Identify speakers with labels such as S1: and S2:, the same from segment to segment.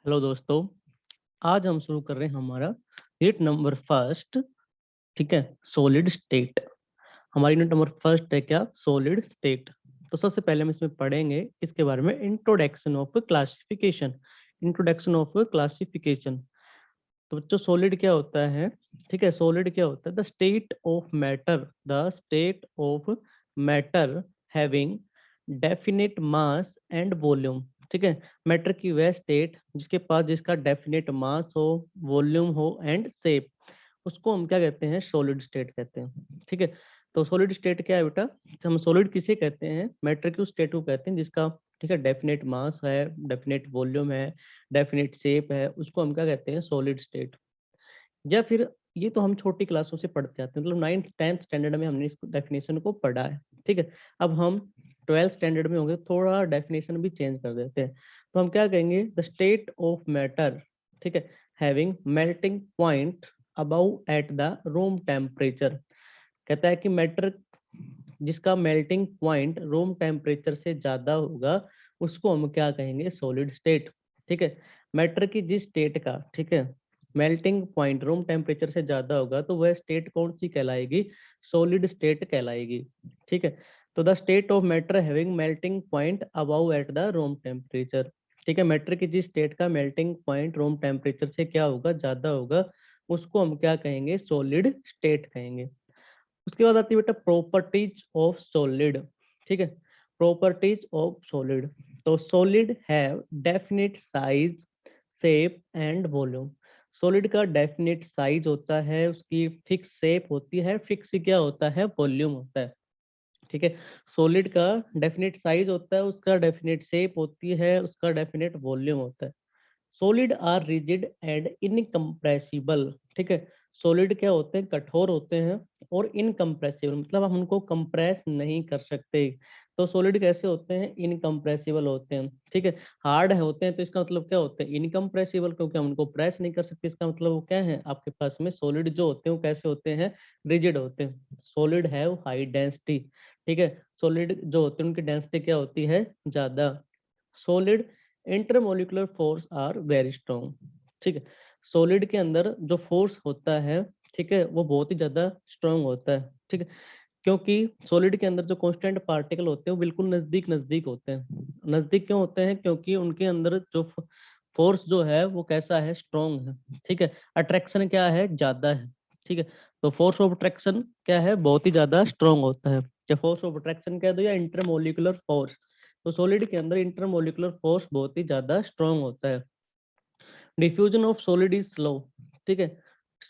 S1: Hello दोस्तों। आज हम शुरू कर रहे हैं हमारा यूनिट नंबर फर्स्ट। ठीक है, सॉलिड स्टेट। हमारी यूनिट नंबर फर्स्ट है क्या? Solid state. तो सबसे पहले हम इसमें पढ़ेंगे इसके बारे में introduction of classification. Introduction of classification. तो बच्चों सॉलिड क्या होता है? ठीक है, सॉलिड क्या होता है? The state of matter, the state of matter having definite mass and volume. ठीक है, मैटर की वह स्टेट जिसके पास जिसका डेफिनेट मास हो, वॉल्यूम हो एंड शेप, उसको हम क्या कहते हैं? सॉलिड स्टेट कहते हैं। ठीक है, तो सॉलिड स्टेट क्या है बेटा? तो हम सॉलिड किसे कहते हैं? मैटर की उस स्टेट को कहते हैं जिसका, ठीक है, डेफिनेट मास है, डेफिनेट वॉल्यूम है, डेफिनेट शेप है, उसको हम क्या कहते हैं? Solid state. या फिर ये तो हम छोटी क्लासों से पढ़ते आते हैं, मतलब 9th 10th स्टैंडर्ड में हमने इस डेफिनेशन को पढ़ा है। ठीक है, अब हम 12th स्टैंडर्ड में होंगे, थोड़ा डेफिनेशन भी चेंज कर देते हैं। तो हम क्या कहेंगे? द स्टेट ऑफ मैटर, ठीक है, having melting point above at the room temperature. कहता है कि मैटर जिसका मेल्टिंग पॉइंट रूम टेम्परेचर से ज्यादा होगा, उसको हम क्या कहेंगे? Solid state. ठीक है, मैटर की जिस स्टेट का, ठीक है, मेल्टिंग पॉइंट रूम टेम्परेचर से ज्यादा होगा तो वह स्टेट कौन सी कहलाएगी? सॉलिड स्टेट कहलाएगी। ठीक है, तो the state of matter having melting point above at the room temperature. ठीक है, मैटर की जिस स्टेट का मेल्टिंग पॉइंट रूम टेम्परेचर से क्या होगा? ज्यादा होगा, उसको हम क्या कहेंगे? सॉलिड स्टेट कहेंगे। उसके बाद आती है बेटा प्रॉपर्टीज ऑफ सॉलिड। ठीक है, प्रॉपर्टीज ऑफ सॉलिड। तो solid have definite size, shape and volume. Solid का डेफिनेट साइज होता है, उसकी फिक्स शेप होती है, फिक्स क्या होता है? वॉल्यूम होता है। ठीक है, सॉलिड का डेफिनेट साइज होता है, उसका डेफिनेट शेप होती है, उसका डेफिनेट वॉल्यूम होता है। Solid are rigid and incompressible. ठीक है, सॉलिड क्या होते हैं? कठोर होते हैं और इनकम्प्रेसिबल, मतलब हम उनको कंप्रेस नहीं कर सकते। तो सॉलिड कैसे होते हैं? इनकम्प्रेसिबल होते हैं। ठीक है, हार्ड होते हैं तो इसका मतलब क्या होता है? इनकम्प्रेसिबल, क्योंकि हम उनको प्रेस नहीं कर सकते। इसका मतलब वो क्या है आपके पास में? सॉलिड जो होते हैं वो कैसे होते हैं? रिजिड होते हैं। Solid have high density. ठीक है, सॉलिड जो होते हैं उनकी डेंसिटी क्या होती है? ज्यादा। Solid intermolecular force are very strong. ठीक है, सॉलिड के अंदर जो फोर्स होता है, ठीक है, वो बहुत ही ज्यादा स्ट्रॉन्ग होता है। ठीक है, क्योंकि सॉलिड के अंदर जो कांस्टेंट पार्टिकल होते हैं वो बिल्कुल नजदीक नजदीक होते हैं। नजदीक क्यों होते हैं? क्योंकि उनके अंदर जो फोर्स जो है वो कैसा है? स्ट्रॉन्ग है। ठीक है, अट्रैक्शन क्या है? ज्यादा है। ठीक है, तो फोर्स ऑफ अट्रैक्शन क्या है? बहुत ही ज्यादा स्ट्रॉन्ग होता है। क्या फोर्स ऑफ अट्रैक्शन कह दो या इंटरमोलिकुलर फोर्स, तो सॉलिड के अंदर इंटरमोलिकुलर फोर्स बहुत ही ज्यादा स्ट्रॉन्ग होता है। Diffusion of solid is slow. ठीक है,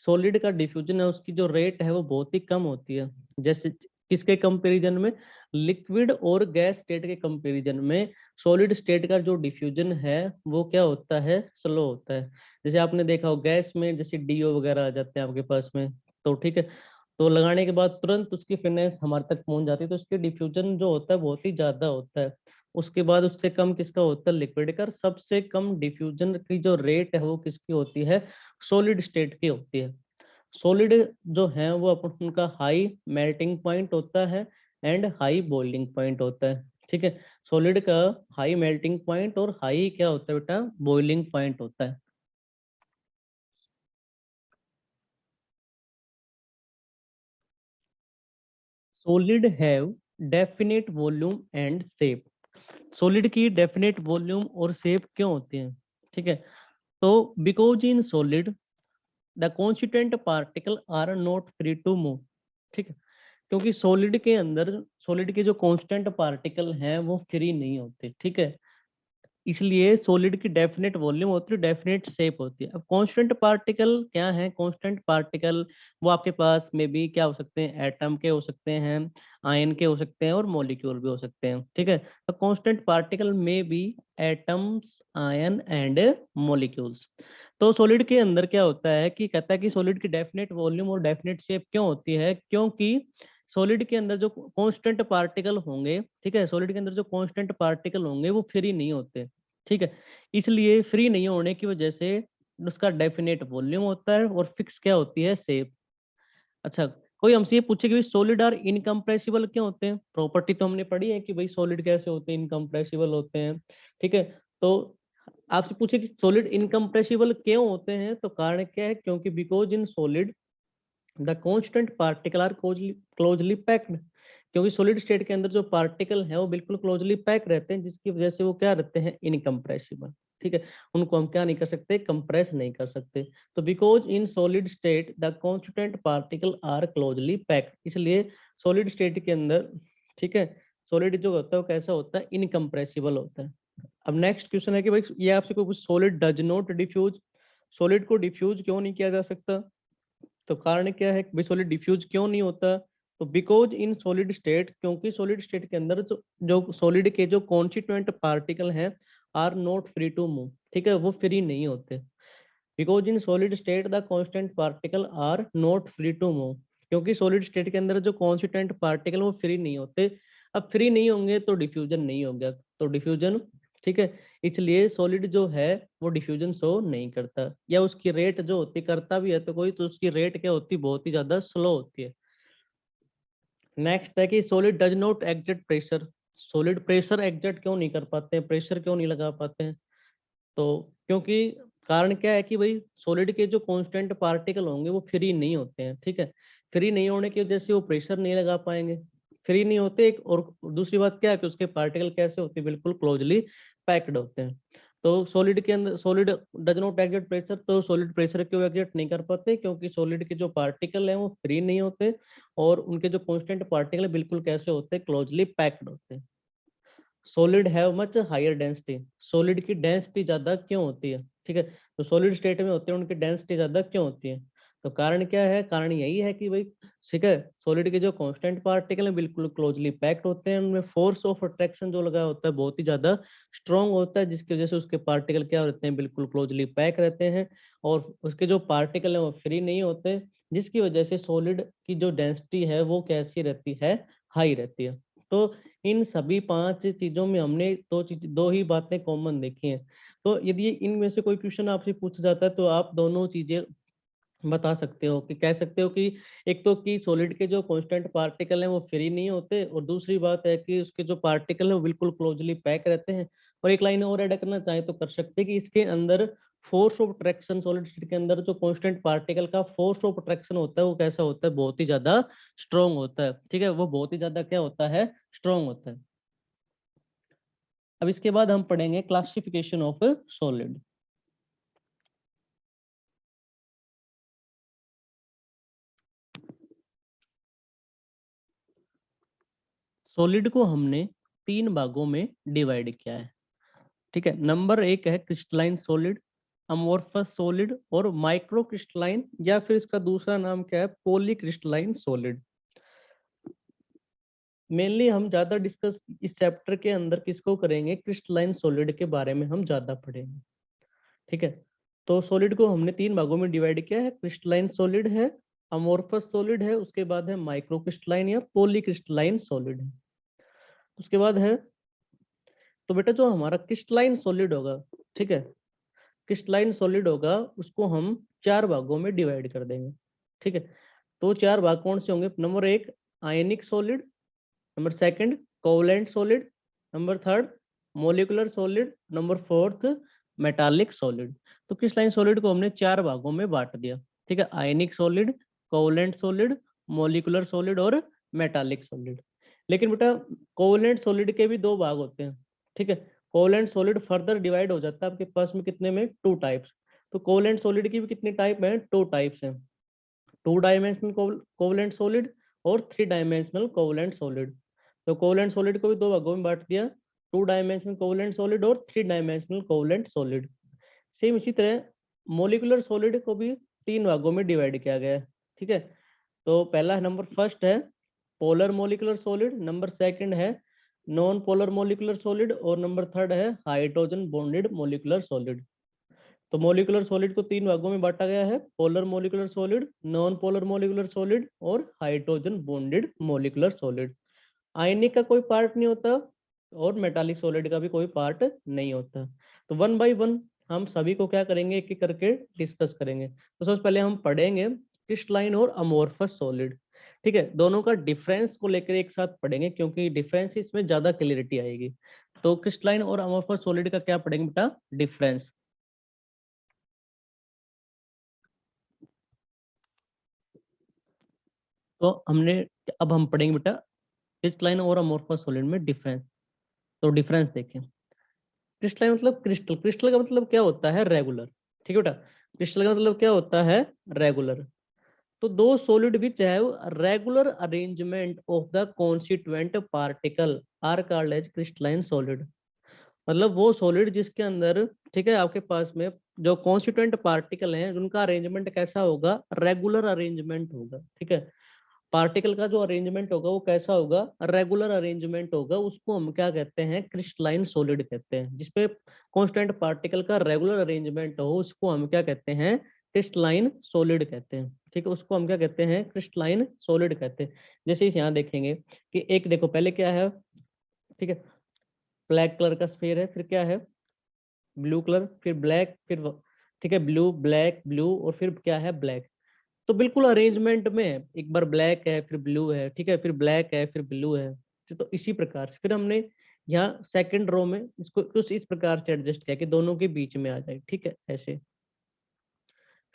S1: सॉलिड का डिफ्यूजन है, उसकी जो रेट है वो बहुत ही कम होती है। जैसे किसके कंपैरिजन में? लिक्विड और गैस स्टेट के कंपैरिजन में सॉलिड स्टेट का जो डिफ्यूजन है वो क्या होता है? स्लो होता है। जैसे आपने देखा हो गैस में जैसे डीओ वगैरह आ जाते हैं आपके पास में, तो ठीक है, तो लगाने के बाद तुरंत उसकी फिटनेस हमारे तक पहुंच जाती है, तो उसके डिफ्यूजन जो होता है बहुत ही ज्यादा होता है। उसके बाद उससे कम किसका होता है? लिक्विड का। सबसे कम डिफ्यूजन की जो रेट है वो किसकी होती है? सॉलिड स्टेट की होती है। सॉलिड जो है वो अपन उनका हाई मेल्टिंग पॉइंट होता है एंड हाई बॉइलिंग पॉइंट होता है। ठीक है, सॉलिड का हाई मेल्टिंग पॉइंट और हाई क्या होता है बेटा? बॉइलिंग पॉइंट होता है। Solid have definite volume and shape. Solid की डेफिनेट वॉल्यूम और शेप क्यों होती है? ठीक है, तो because in solid the constituent particle are not free to move. ठीक है, क्योंकि सॉलिड के अंदर सॉलिड के जो कांस्टेंट पार्टिकल हैं वो फ्री नहीं होते। ठीक है, इसलिए सॉलिड की डेफिनेट वॉल्यूम होती है, डेफिनेट शेप होती है। अब कांस्टेंट पार्टिकल क्या है? कांस्टेंट पार्टिकल वो आपके पास में भी क्या हो सकते हैं? एटम के हो सकते हैं, आयन के हो सकते हैं और मॉलिक्यूल भी हो सकते हैं। ठीक है, तो कांस्टेंट पार्टिकल में भी एटम्स, आयन एंड मॉलिक्यूल्स। तो सॉलिड के अंदर क्या होता है कि कहता है कि सॉलिड की डेफिनेट वॉल्यूम और डेफिनेट शेप क्यों होती है? क्योंकि सॉलिड के अंदर जो कांस्टेंट पार्टिकल होंगे, ठीक है, सॉलिड के अंदर जो कांस्टेंट पार्टिकल होंगे वो फ्री नहीं होते। ठीक है, इसलिए फ्री नहीं होने की वजह से उसका डेफिनेट वॉल्यूम होता है और फिक्स क्या होती है? शेप। अच्छा, कोई हमसे ये पूछे कि सॉलिड आर इनकम्प्रेसिबल क्यों होते हैं? प्रॉपर्टी तो हमने पढ़ी है कि भाई सॉलिड कैसे होते हैं? इनकम्प्रेसिबल होते हैं। ठीक है, तो आपसे पूछे कि सॉलिड इनकम्प्रेसिबल क्यों होते हैं, तो कारण क्या है, क्योंकि because in solid the constant particle are closely packed, क्योंकि सॉलिड स्टेट के अंदर जो पार्टिकल है वो बिल्कुल क्लोजली पैक रहते हैं, जिसकी वजह से वो क्या रहते हैं, इनकम्प्रेसिबल। ठीक है, उनको हम क्या नहीं कर सकते, कंप्रेस नहीं कर सकते। तो because in solid state the constant particle are closely packed, इसलिए सॉलिड स्टेट के अंदर, ठीक है, सॉलिड जो होता है वो कैसा होता है, इनकम्प्रेसिबल होता है। अब नेक्स्ट क्वेश्चन है कि भाई ये आपसे कोई solid does not diffuse, solid को डिफ्यूज क्यों नहीं किया जा सकता, तो कारण क्या है भाई सॉलिड डिफ्यूज क्यों नहीं होता, तो बिकॉज इन सॉलिड स्टेट, क्योंकि सॉलिड स्टेट के अंदर जो सॉलिड के जो कॉन्स्टिट्यूएंट पार्टिकल हैं are not free to move, ठीक है, वो फ्री नहीं होते। Because in solid state the constant particle are not free to move, क्योंकि सॉलिड स्टेट के अंदर जो कॉन्स्टिट्यूएंट पार्टिकल वो फ्री नहीं होते। अब फ्री नहीं होंगे तो डिफ्यूजन नहीं होगा, तो डिफ्यूजन, ठीक है, इसलिए सॉलिड जो है वो डिफ्यूजन शो नहीं करता, या उसकी रेट जो होती करता भी है तो कोई, तो उसकी रेट क्या होती, बहुत ही ज्यादा स्लो होती है। नेक्स्ट है कि solid does not exert pressure, solid pressure exert क्यों नहीं कर पाते हैं, प्रेशर क्यों नहीं लगा पाते हैं, तो क्योंकि कारण क्या है कि भाई सॉलिड के जो कांस्टेंट पार्टिकल होंगे वो फ्री नहीं होते हैं, ठीक है, फ्री नहीं होने की वजह से वो प्रेशर नहीं लगा पाएंगे, फ्री नहीं होते एक, और दूसरी बात क्या है कि उसके पार्टिकल कैसे होते हैं, बिल्कुल क्लोजली पैक्ड होते हैं। तो सॉलिड के अंदर solid does not exert pressure, तो सॉलिड प्रेशर क्यों एग्जर्ट नहीं कर पाते, क्योंकि सॉलिड के जो पार्टिकल हैं वो फ्री नहीं होते, और उनके जो कांस्टेंट पार्टिकल बिल्कुल कैसे होते हैं, क्लोजली पैक्ड होते हैं। Solid have much higher density, solid की डेंसिटी ज्यादा क्यों होती है, ठीक है, तो सॉलिड स्टेट में होते हैं उनकी डेंसिटी ज्यादा क्यों होती है, तो कारण क्या है, कारण यही है कि भाई, ठीक है, सॉलिड के जो कांस्टेंट पार्टिकल हैं बिल्कुल क्लोजली पैक्ड होते हैं, उनमें फोर्स ऑफ अट्रैक्शन जो लगा होता है बहुत ही ज्यादा स्ट्रॉन्ग होता है, जिसकी वजह से उसके पार्टिकल क्या होते हैं, बिल्कुल क्लोजली पैक रहते हैं, और उसके जो पार्टिकल हैं वो फ्री नहीं होते, जिसकी वजह से सॉलिड की जो डेंसिटी है वो कैसी रहती है, हाई रहती है। तो इन सभी 5 चीजों में हमने दो ही बातें कॉमन देखी हैं। तो यदि इनमें से कोई क्वेश्चन आपसे पूछा जाता है तो आप दोनों चीजें बता सकते हो, कि कह सकते हो कि एक तो कि सॉलिड के जो कांस्टेंट पार्टिकल हैं वो फ्री नहीं होते, और दूसरी बात है कि उसके जो पार्टिकल हैं वो बिल्कुल क्लोजली पैक रहते हैं। और एक लाइन और ऐड करना चाहे तो कर सकते हैं कि इसके अंदर force of attraction, solid state के अंदर जो कांस्टेंट पार्टिकल का फोर्स ऑफ अट्रैक्शन होता है वो कैसा होता है, बहुत ही ज्यादा स्ट्रॉन्ग होता है, ठीक है, वो बहुत ही ज्यादा क्या होता है, स्ट्रॉन्ग होता है। अब इसके बाद हम पढ़ेंगे क्लासिफिकेशन ऑफ सॉलिड। सॉलिड को हमने 3 भागों में डिवाइड किया है, ठीक है। नंबर 1 है क्रिस्टलाइन सॉलिड, अमोर्फस सॉलिड, और माइक्रो क्रिस्टलाइन, या फिर इसका दूसरा नाम क्या है, पॉली क्रिस्टलाइन सॉलिड। मेनली हम ज्यादा डिस्कस इस चैप्टर के अंदर किसको करेंगे, क्रिस्टलाइन सॉलिड के बारे में हम ज्यादा पढ़ेंगे, ठीक है। तो सॉलिड को हमने 3 भागों में डिवाइड किया है, क्रिस्टलाइन सॉलिड है, अमोर्फस सॉलिड है, उसके बाद है माइक्रो क्रिस्टलाइन या पॉली क्रिस्टलाइन सॉलिड है। उसके बाद है, तो बेटा जो हमारा क्रिस्टलाइन सॉलिड होगा, ठीक है, क्रिस्टलाइन सॉलिड होगा उसको हम 4 भागों में डिवाइड कर देंगे, ठीक है। तो 4 भाग कौन से होंगे, नंबर 1 आयनिक solid, number second covalent solid, number third molecular solid, number fourth metallic solid. तो क्रिस्टलाइन सॉलिड को हमने 4 भागों में बांट दिया, ठीक है, आयनिक solid, covalent solid, molecular solid और मेटालिक सॉलिड। लेकिन बेटा कोवलेंट सॉलिड के भी 2 भाग होते हैं, ठीक है, कोवलेंट सॉलिड फर्दर डिवाइड हो जाता है आपके पास में कितने में, 2 टाइप्स। तो कोवलेंट सॉलिड की भी कितने टाइप हैं, 2 टाइप्स हैं, 2 डायमेंशनल कोवलेंट सॉलिड और 3 डायमेंशनल कोवलेंट सॉलिड। तो कोवलेंट सॉलिड को भी 2 भागों में बांट दिया, 2 डायमेंशनल कोवलेंट सॉलिड और 3 डायमेंशनल कोवलेंट सॉलिड। सेम इसी तरह मोलिकुलर सॉलिड को भी 3 भागों में डिवाइड किया गया है, ठीक है। तो पहला नंबर फर्स्ट है polar molecular solid, number second है नॉन पोलर मोलिकुलर सॉलिड, और नंबर थर्ड है हाइड्रोजन बॉन्डेड मोलिकुलर सॉलिड। तो मोलिकुलर सॉलिड को 3 भागों में बांटा गया है, polar molecular solid, non polar molecular solid और हाइड्रोजन बॉन्डेड मोलिकुलर सॉलिड। आयनिक का कोई पार्ट नहीं होता और मेटालिक सॉलिड का भी कोई पार्ट नहीं होता। तो वन बाय वन हम सभी को क्या करेंगे, एक एक करके डिस्कस करेंगे। तो सबसे पहले हम पढ़ेंगे क्रिस्टलाइन और अमोर्फस सॉलिड, ठीक है, दोनों का डिफरेंस को लेकर एक साथ पढ़ेंगे क्योंकि डिफरेंस इसमें ज्यादा क्लियरिटी आएगी। तो क्रिस्टलाइन और अमोर्फस सॉलिड का क्या पढ़ेंगे बेटा, डिफरेंस। तो हमने, अब हम पढ़ेंगे बेटा क्रिस्टलाइन और अमोर्फस सॉलिड में डिफरेंस। तो डिफरेंस देखें। क्रिस्टलाइन मतलब क्रिस्टल, क्रिस्टल का मतलब क्या होता है, रेगुलर। ठीक है बेटा, क्रिस्टल का मतलब क्या होता है, रेगुलर। तो those solid which have regular arrangement of the constituent particle are called as crystalline solid. मतलब वो सॉलिड जिसके अंदर, ठीक है, आपके पास में जो कॉन्स्टिट्यूएंट पार्टिकल हैं उनका अरेंजमेंट कैसा होगा, रेगुलर अरेंजमेंट होगा। ठीक है, पार्टिकल का जो अरेंजमेंट होगा वो कैसा होगा, रेगुलर अरेंजमेंट होगा। उसको हम क्या कहते हैं, क्रिस्टलाइन सॉलिड कहते हैं। जिसपे कांस्टेंट पार्टिकल का रेगुलर अरेंजमेंट हो उसको हम क्या कहते हैं, क्रिस्टलाइन सॉलिड कहते हैं। ठीक है, उसको हम क्या कहते हैं, क्रिस्टलाइन सॉलिड कहते हैं। जैसे इस यहाँ देखेंगे कि एक देखो पहले क्या है, ठीक है, ब्लैक कलर का स्फीयर है, फिर क्या है, ब्लू कलर, फिर ब्लैक, फिर ठीक है, ब्लू ब्लैक ब्लू, और फिर क्या है, ब्लैक। तो बिल्कुल अरेंजमेंट में है, एक बार ब्लैक है फिर ब्लू है, ठीक है, फिर ब्लैक है फिर ब्लू है। तो इसी प्रकार से फिर हमने यहाँ सेकंड रो में इसको कुछ इस प्रकार से एडजस्ट किया कि दोनों के बीच में आ जाए। ठीक है, ऐसे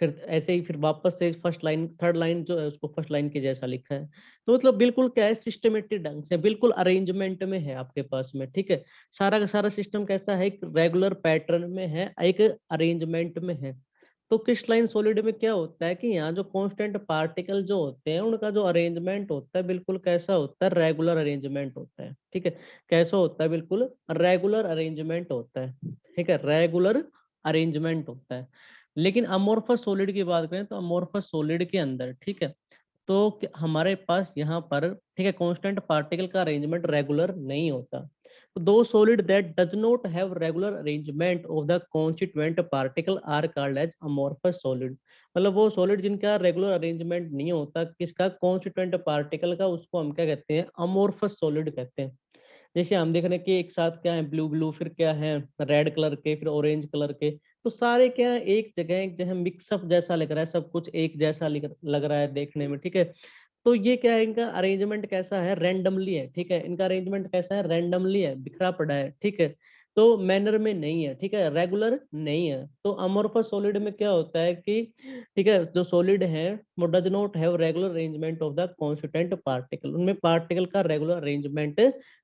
S1: फिर ऐसे ही फिर वापस से फर्स्ट लाइन थर्ड लाइन जो है उसको फर्स्ट लाइन के जैसा लिखा है। तो मतलब बिल्कुल क्या है, सिस्टमेटिक ढंग से बिल्कुल अरेंजमेंट में है आपके पास में। ठीक है, सारा का सारा सिस्टम कैसा है, एक रेगुलर पैटर्न में है, एक अरेंजमेंट में है। तो क्रिस्टलाइन सॉलिड में क्या होता है कि यहाँ जो कांस्टेंट पार्टिकल जो होते हैं उनका जो अरेंजमेंट होता है बिल्कुल कैसा होता है, रेगुलर अरेंजमेंट होता है। ठीक है, कैसा होता है, बिल्कुल रेगुलर अरेंजमेंट होता है। ठीक है, रेगुलर अरेंजमेंट होता है। लेकिन अमोर्फस सॉलिड की बात करें तो अमोर्फस सॉलिड के अंदर, ठीक है, तो हमारे पास यहाँ पर, ठीक है, कांस्टेंट पार्टिकल का अरेंजमेंट रेगुलर नहीं होता। तो those solid that does not have regular arrangement of the constituent particle are called as amorphous solid. मतलब वो सॉलिड जिनका रेगुलर अरेंजमेंट नहीं होता किसका, कॉन्स्टिट्यूएंट पार्टिकल का, उसको हम क्या कहते हैं, अमोर्फस सॉलिड कहते हैं। जैसे हम देख रहे हैं कि एक साथ क्या है, ब्लू ब्लू, फिर क्या है, रेड कलर के, फिर ऑरेंज कलर के। तो सारे क्या है, एक जगह मिक्सअप जैसा लग रहा है, सब कुछ एक जैसा लग रहा है देखने में। ठीक है, तो ये क्या है, इनका अरेंजमेंट कैसा है, रैंडमली है। ठीक है, इनका अरेंजमेंट कैसा है, रैंडमली है, बिखरा पड़ा है। ठीक है, तो मैनर में नहीं है, ठीक है, रेगुलर नहीं है। तो अमोर्फस सॉलिड में क्या होता है कि, ठीक है, जो सॉलिड है वो does not have regular arrangement of the constituent particle, उनमें पार्टिकल का रेगुलर अरेंजमेंट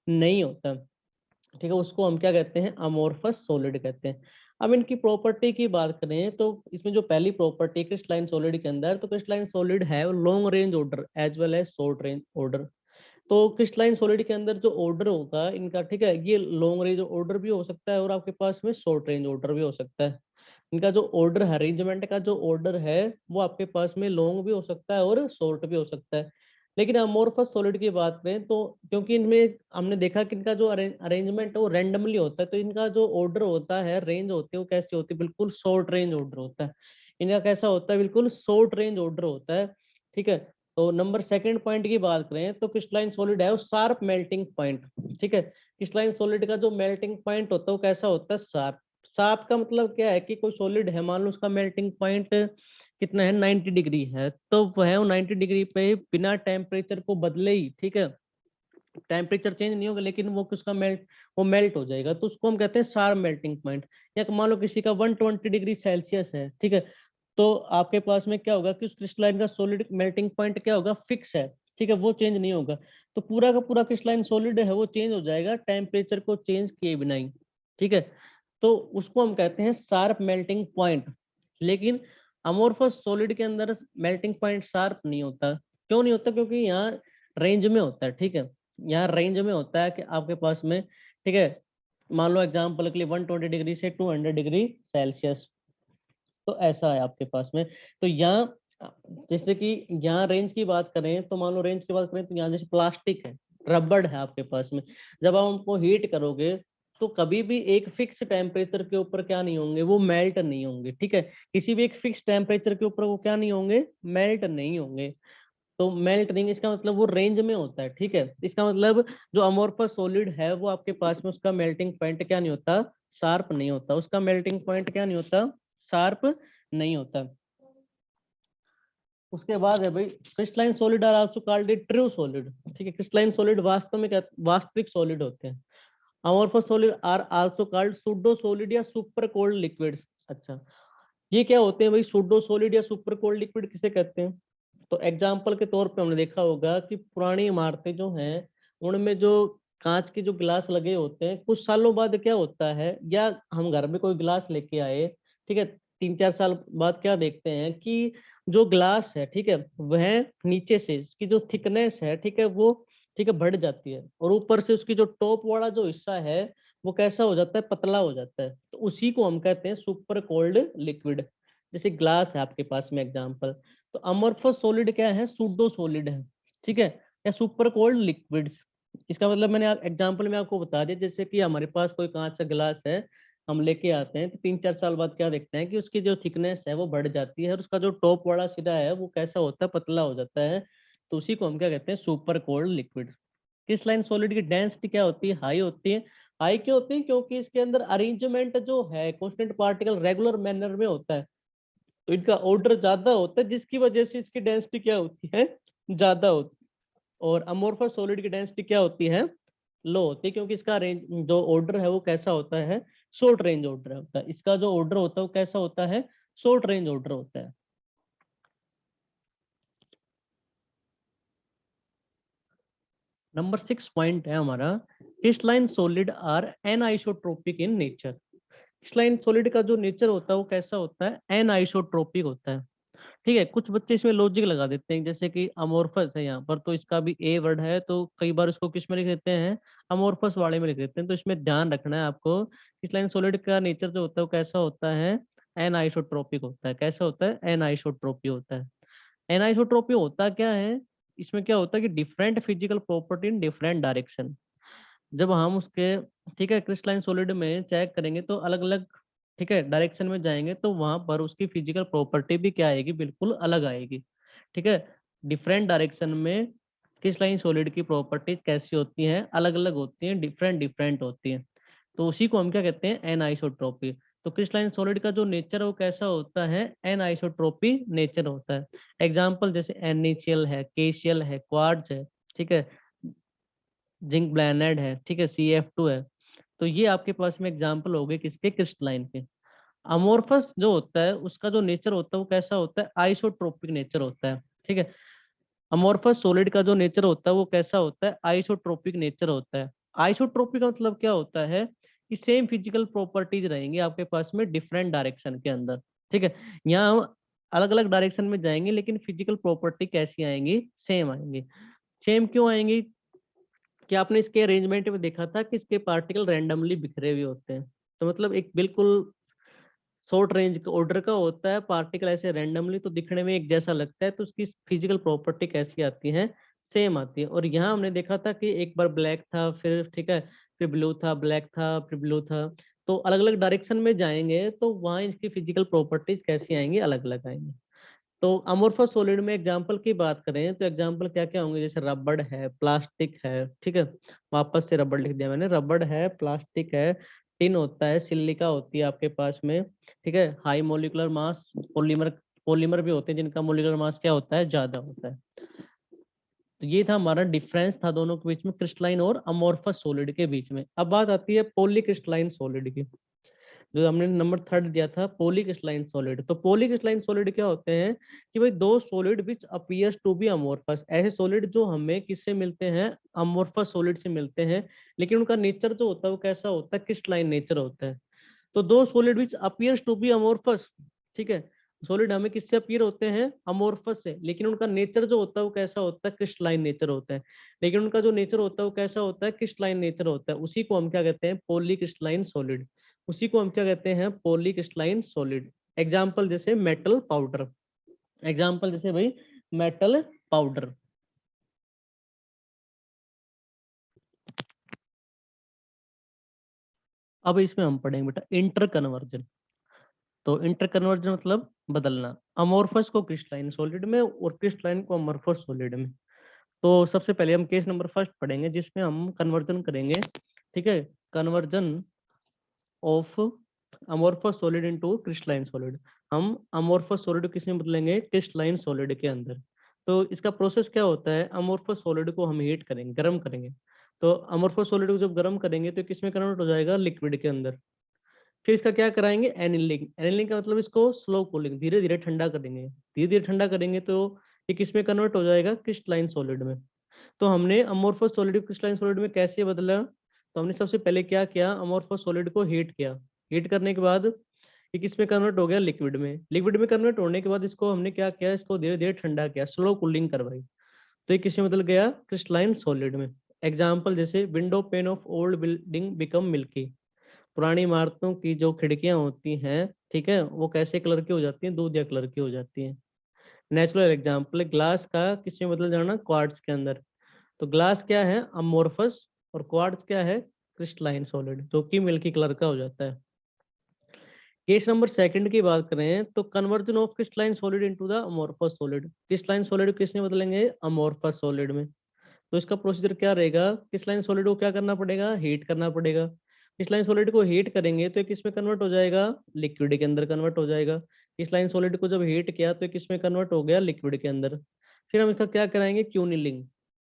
S1: नहीं होता। ठीक है, उसको हम क्या कहते हैं, अमोर्फस सॉलिड कहते हैं। अब इनकी प्रॉपर्टी की बात करें तो इसमें जो पहली प्रॉपर्टी क्रिस्टलाइन सॉलिड के अंदर, तो क्रिस्टलाइन सॉलिड है long range order as well as short range order. तो क्रिस्टलाइन सॉलिड के अंदर जो ऑर्डर होगा इनका, ठीक है, ये लॉन्ग रेंज ऑर्डर भी हो सकता है और आपके पास में शॉर्ट रेंज ऑर्डर भी हो सकता है। इनका जो ऑर्डर है, अरेंजमेंट का जो ऑर्डर है वो आपके पास में लॉन्ग भी हो सकता है और शॉर्ट भी हो सकता है। लेकिन अमोर्फस सॉलिड की बात करें तो क्योंकि इनमें हमने देखा कि इनका जो अरेंजमेंट है वो रैंडमली होता है, तो इनका जो ऑर्डर होता है, रेंज होती है, वो कैसी होती है, बिल्कुल शॉर्ट रेंज ऑर्डर होता है। इनका कैसा होता है, बिल्कुल शॉर्ट रेंज ऑर्डर होता है। ठीक है, तो नंबर सेकंड पॉइंट की बात करें तो क्रिस्टलाइन सॉलिड है वो शार्प मेल्टिंग पॉइंट। ठीक है, क्रिस्टलाइन सॉलिड का जो मेल्टिंग पॉइंट होता है वो कैसा होता है, शार्प। शार्प का मतलब क्या है कि कोई सॉलिड है, मान लो उसका मेल्टिंग पॉइंट कितना है, 90 डिग्री है, तो वह 90 डिग्री पे बिना टेम्परेचर को बदले ही, ठीक है, टेम्परेचर चेंज नहीं होगा लेकिन वो किसका मेल्ट, वो मेल्ट हो जाएगा। तो उसको हम कहते हैं शार्प मेल्टिंग पॉइंट। या मान लो किसी का 120 डिग्री सेल्सियस है, ठीक है, तो आपके पास में क्या होगा कि उस क्रिस्टलाइन का सॉलिड मेल्टिंग पॉइंट क्या होगा, फिक्स है। ठीक है, वो चेंज नहीं होगा। तो पूरा का पूरा क्रिस्टलाइन सॉलिड है वो चेंज हो जाएगा टेम्परेचर को चेंज किए बिना ही। ठीक है, तो उसको हम कहते हैं शार्प मेल्टिंग पॉइंट। लेकिन अमोर्फस सॉलिड के अंदर मेल्टिंग पॉइंट शार्प नहीं होता। क्यों नहीं होता, क्योंकि यहाँ रेंज में होता है। ठीक है, यहाँ रेंज में होता है कि आपके पास में, ठीक है, मान लो एग्जाम्पल के लिए 120 डिग्री से 200 डिग्री सेल्सियस, तो ऐसा है आपके पास में। तो यहाँ जैसे कि यहाँ रेंज की बात करें तो मान लो रेंज की बात करें तो यहाँ जैसे प्लास्टिक है, रबड़ है आपके पास में, जब आप उनको हीट करोगे तो कभी भी एक फिक्स टेम्परेचर के ऊपर क्या नहीं होंगे, वो मेल्ट नहीं होंगे। ठीक है, किसी भी एक फिक्स टेम्परेचर के ऊपर वो क्या नहीं होंगे, मेल्ट नहीं होंगे। तो मेल्ट नहीं, इसका मतलब वो रेंज में होता है। ठीक है, इसका मतलब जो अमोर्फस सॉलिड है वो आपके पास में उसका मेल्टिंग पॉइंट क्या नहीं होता, शार्प नहीं होता, उसका मेल्टिंग पॉइंट क्या नहीं होता, शार्प नहीं होता। उसके बाद है भाई crystalline solid are also called it true solid. ठीक है, क्रिस्टलाइन सॉलिड वास्तव में क्या, वास्तविक सॉलिड होते हैं। Amorphous solid are also called pseudo solid या सुपर कोल्ड लिक्विड्स। अच्छा, ये क्या होते हैं भाई, सूडो सॉलिड या सुपर कोल्ड लिक्विड किसे कहते हैं? तो एग्जाम्पल के तौर पे हमने देखा होगा कि पुरानी इमारतें जो हैं उनमें जो कांच के जो गिलास लगे होते हैं, कुछ सालों बाद क्या होता है, या हम घर में कोई गिलास लेके आए, ठीक है, 3-4 साल बाद क्या देखते हैं कि जो ग्लास है, ठीक है, वह नीचे से उसकी जो थिकनेस है, ठीक है, वो ठीक है बढ़ जाती है, और ऊपर से उसकी जो टॉप वाला जो हिस्सा है वो कैसा हो जाता है, पतला हो जाता है। तो उसी को हम कहते हैं सुपर कोल्ड लिक्विड। जैसे ग्लास है आपके पास में एग्जांपल, तो अमorphous सॉलिड क्या है, सूडो सॉलिड है, ठीक है, या सुपर कोल्ड लिक्विड्स। इसका मतलब मैंने एग्जांपल में आपको बता दिया, जैसे कि हमारे पास कोई कांच का गिलास है, हम लेके आते हैं तो 3-4 साल बाद क्या देखते हैं कि उसकी जो थिकनेस है वो बढ़ जाती है, और उसका जो टॉप वाला सिरा है वो कैसा होता है, पतला हो जाता है। तो उसी को हम क्या कहते हैं, super cold liquid. Crystalline solid की डेंसिटी क्या होती है, हाई होती है। हाई क्यों होती है, क्योंकि इसके अंदर अरेंजमेंट जो है कांस्टेंट पार्टिकल रेगुलर मैनर में होता है, तो इनका ऑर्डर ज्यादा होता है, जिसकी वजह से इसकी डेंसिटी क्या होती है, ज्यादा होती है। और अमोर्फस सॉलिड की डेंसिटी क्या होती है, लो होती है, क्योंकि इसका रेंज जो ऑर्डर है वो कैसा होता है, शॉर्ट रेंज ऑर्डर होता है। इसका जो ऑर्डर होता है वो कैसा होता है, शॉर्ट रेंज ऑर्डर होता है। नंबर 6 पॉइंट है हमारा, crystalline solid are anisotropic in nature. Crystalline solid का जो नेचर होता है वो कैसा होता है, एनआइसोट्रोपिक होता है। ठीक है, कुछ बच्चे इसमें लॉजिक लगा देते हैं, जैसे कि अमोर्फस है यहाँ पर, तो इसका भी ए वर्ड है, तो कई बार इसको किस में लिख देते हैं, अमोर्फस वाले में लिख देते हैं। तो इसमें ध्यान रखना है आपको, क्रिस्टलाइन सॉलिड का नेचर जो होता है वो कैसा होता है, एनआइसोट्रोपिक होता है। कैसा होता है, एनआइसोट्रोपी होता है। एनआइसोट्रोपी होता क्या है, इसमें क्या होता है कि different physical property in different direction. जब हम उसके, ठीक है, क्रिस्टलाइन सॉलिड में चेक करेंगे तो अलग अलग, ठीक है, डायरेक्शन में जाएंगे तो वहां पर उसकी फिजिकल प्रॉपर्टी भी क्या आएगी, बिल्कुल अलग आएगी। ठीक है, डिफरेंट डायरेक्शन में क्रिस्टलाइन सॉलिड की प्रॉपर्टीज कैसी होती हैं, अलग अलग होती हैं, डिफरेंट डिफरेंट होती हैं। तो उसी को हम क्या कहते हैं, एनआइसोट्रोपी। तो क्रिस्टलाइन सॉलिड का जो नेचर है वो कैसा होता है, एनआइसोट्रोपी नेचर होता है। एग्जाम्पल जैसे NaCl है, KCl है, क्वार्ट्ज है, ठीक है, जिंक ब्लैनेड है, ठीक है, CF2 है। तो ये आपके पास में एग्जाम्पल हो गए किसके, क्रिस्टलाइन के। अमोर्फस जो होता है उसका जो नेचर होता है वो कैसा होता है, आइसोट्रोपिक नेचर होता है। ठीक है, अमोर्फस सॉलिड का जो नेचर होता है वो कैसा होता है, आइसोट्रोपिक नेचर होता है। आइसोट्रोपिक का मतलब क्या होता है कि सेम फिजिकल प्रॉपर्टीज रहेंगी आपके पास में डिफरेंट डायरेक्शन के अंदर। ठीक है, यहाँ हम अलग अलग डायरेक्शन में जाएंगे लेकिन फिजिकल प्रॉपर्टी कैसी आएंगी, सेम आएंगी। सेम क्यों आएंगी, कि आपने इसके अरेंजमेंट में देखा था कि इसके पार्टिकल रैंडमली बिखरे हुए होते हैं। तो मतलब एक बिल्कुल शॉर्ट रेंज का ऑर्डर का होता है, पार्टिकल ऐसे रैंडमली तो दिखने में एक जैसा लगता है, तो उसकी फिजिकल प्रॉपर्टी कैसी आती है, सेम आती है। और यहाँ हमने देखा था कि एक बार ब्लैक था, फिर ठीक है, फिर ब्लू था, ब्लैक था, फिर ब्लू था। तो अलग अलग डायरेक्शन में जाएंगे तो वहाँ इसकी फिजिकल प्रॉपर्टीज कैसी आएंगी, अलग अलग आएंगी। तो अमोर्फस सॉलिड में एग्जांपल की बात करें तो एग्जांपल क्या क्या होंगे, जैसे रबड़ है, प्लास्टिक है, ठीक है, वापस से रबड़ लिख दिया मैंने, रबड़ है, प्लास्टिक है, टिन होता है, सिलिका होती है आपके पास में, ठीक है, high molecular mass, polymer, polymer भी होते हैं जिनका मोलिकुलर मास क्या होता है, ज्यादा होता है। तो ये था हमारा डिफरेंस था दोनों के बीच में, क्रिस्टलाइन और अमोर्फस सॉलिड के बीच में। अब बात आती है पॉलीक्रिस्टलाइन सॉलिड की, जो हमने नंबर थर्ड दिया था, पॉलीक्रिस्टलाइन सॉलिड। तो पॉलीक्रिस्टलाइन सॉलिड क्या होते हैं कि भाई those solid which appears to be amorphous, ऐसे सॉलिड जो हमें किससे मिलते हैं, अमोर्फस सॉलिड से मिलते हैं, लेकिन उनका नेचर जो होता है वो कैसा होता है, क्रिस्टलाइन नेचर होता है। तो those solid which appears to be amorphous, ठीक है, सॉलिड हमें किससे अपीयर होते हैं, अमोर्फस से, लेकिन उनका नेचर जो होता है वो कैसा होता है, क्रिस्टलाइन नेचर होता है। लेकिन उनका जो नेचर होता है वो कैसा होता है, क्रिस्टलाइन नेचर होता है। उसी को हम क्या कहते हैं, पॉलीक्रिस्टलाइन सॉलिड। उसी को हम क्या कहते हैं, पॉलीक्रिस्टलाइन सॉलिड। एग्जाम्पल जैसे मेटल पाउडर, एग्जाम्पल जैसे भाई मेटल पाउडर। अब इसमें हम पढ़ेंगे बेटा इंटर कन्वर्जन। तो इंटर कन्वर्जन मतलब बदलना, अमोर्फस को क्रिस्टलाइन सॉलिड में और क्रिस्टलाइन को अमोर्फस सॉलिड में। तो सबसे पहले हम केस नंबर फर्स्ट पढ़ेंगे जिसमें हम कन्वर्जन करेंगे, ठीक है, conversion of amorphous solid into crystalline solid. हम अमोर्फस सॉलिड किस में बदलेंगे, क्रिस्टलाइन सॉलिड के अंदर। तो इसका प्रोसेस क्या होता है, अमोर्फस सॉलिड को हम हीट करेंगे, गर्म करेंगे। तो अमोर्फस सॉलिड को जब गर्म करेंगे तो किसमें कन्वर्ट हो जाएगा, लिक्विड के अंदर। फिर इसका क्या कराएंगे, एनिलिंग। एनिलिंग का मतलब इसको स्लो कूलिंग, धीरे धीरे ठंडा करेंगे। धीरे धीरे ठंडा करेंगे तो ये किसमें कन्वर्ट हो जाएगा, क्रिस्टलाइन सॉलिड में। तो हमने अमोर्फस सॉलिड को क्रिस्टलाइन सॉलिड में कैसे बदला, तो हमने सबसे पहले क्या किया, अमोर्फस सॉलिड को हीट किया। हीट करने के बाद ये किसमें कन्वर्ट हो गया, लिक्विड में। लिक्विड में कन्वर्ट होने के बाद इसको हमने क्या किया, इसको धीरे धीरे ठंडा किया, स्लो कूलिंग करवाई। तो ये किसमें बदल गया, क्रिस्टलाइन सॉलिड में। एग्जाम्पल जैसे window pain of old building become milky. पुरानी इमारतों की जो खिड़कियां होती हैं, ठीक है, वो कैसे कलर की हो जाती हैं, दूधिया कलर की हो जाती हैं। नेचुरल एग्जाम्पल है ग्लास का किसमें बदल जाना, क्वार्ट्ज के अंदर। तो ग्लास क्या है, अमोर्फस, और क्वार्ट्ज क्या है, क्रिस्टलाइन सॉलिड, जो कि मिल्की कलर का हो जाता है। केस नंबर सेकंड की बात करें तो conversion of crystalline solid into the amorphous solid. Crystalline solid किसमें बदलेंगे, अमोर्फस सॉलिड में। तो इसका प्रोसीजर क्या रहेगा, क्रिस्टलाइन सॉलिड को क्या करना पड़ेगा, हीट करना पड़ेगा। क्रिस्टलाइन सॉलिड को हीट करेंगे तो ये किसमें कन्वर्ट हो जाएगा, लिक्विड के अंदर कन्वर्ट हो जाएगा। क्रिस्टलाइन सॉलिड को जब हीट किया तो ये किसमें कन्वर्ट हो गया, लिक्विड के अंदर। फिर हम इसका क्या कराएंगे, क्यूनिलिंग।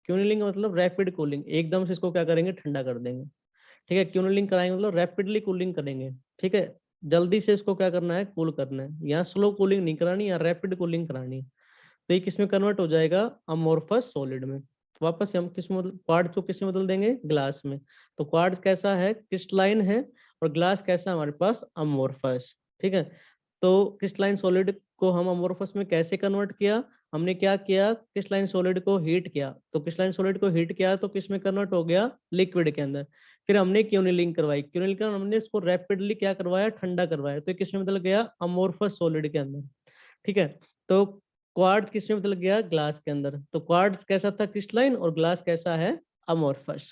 S1: क्यूनिलिंग मतलब रैपिड कूलिंग, एकदम से इसको क्या करेंगे, ठंडा कर देंगे। ठीक है, क्यूनिलिंग कराएंगे मतलब रैपिडली कूलिंग करेंगे। ठीक है, जल्दी से इसको क्या करना है, कूल करना है। यहाँ स्लो कूलिंग नहीं करानी, यहाँ रैपिड कूलिंग करानी है। तो ये किसमें कन्वर्ट हो जाएगा, अमोर्फस सॉलिड में। वापस से हम किस में, क्वार्ट्ज को किसमें बदल देंगे, ग्लास में। तो क्वार्ट्ज कैसा है, क्रिस्टलाइन है, और ग्लास कैसा है हमारे पास, अमोर्फस। ठीक है, तो क्रिस्टलाइन सॉलिड को हम अमोर्फस में कैसे कन्वर्ट किया, हमने क्या किया, क्रिस्टलाइन सॉलिड को हीट किया। तो क्रिस्टलाइन सॉलिड को हीट किया तो किसमें कन्वर्ट हो गया, लिक्विड के अंदर। फिर हमने क्यूनिलिंग करवाई, क्यूनिलिंग कर हमने इसको रैपिडली क्या करवाया, ठंडा करवाया। तो किसमें बदल गया, अमोर्फस सॉलिड के अंदर। ठीक है, तो क्वार्ट्ज किसमें बदल गया, ग्लास के अंदर। तो क्वार्ट्ज कैसा था, क्रिस्टलाइन, और ग्लास कैसा है, अमोर्फस।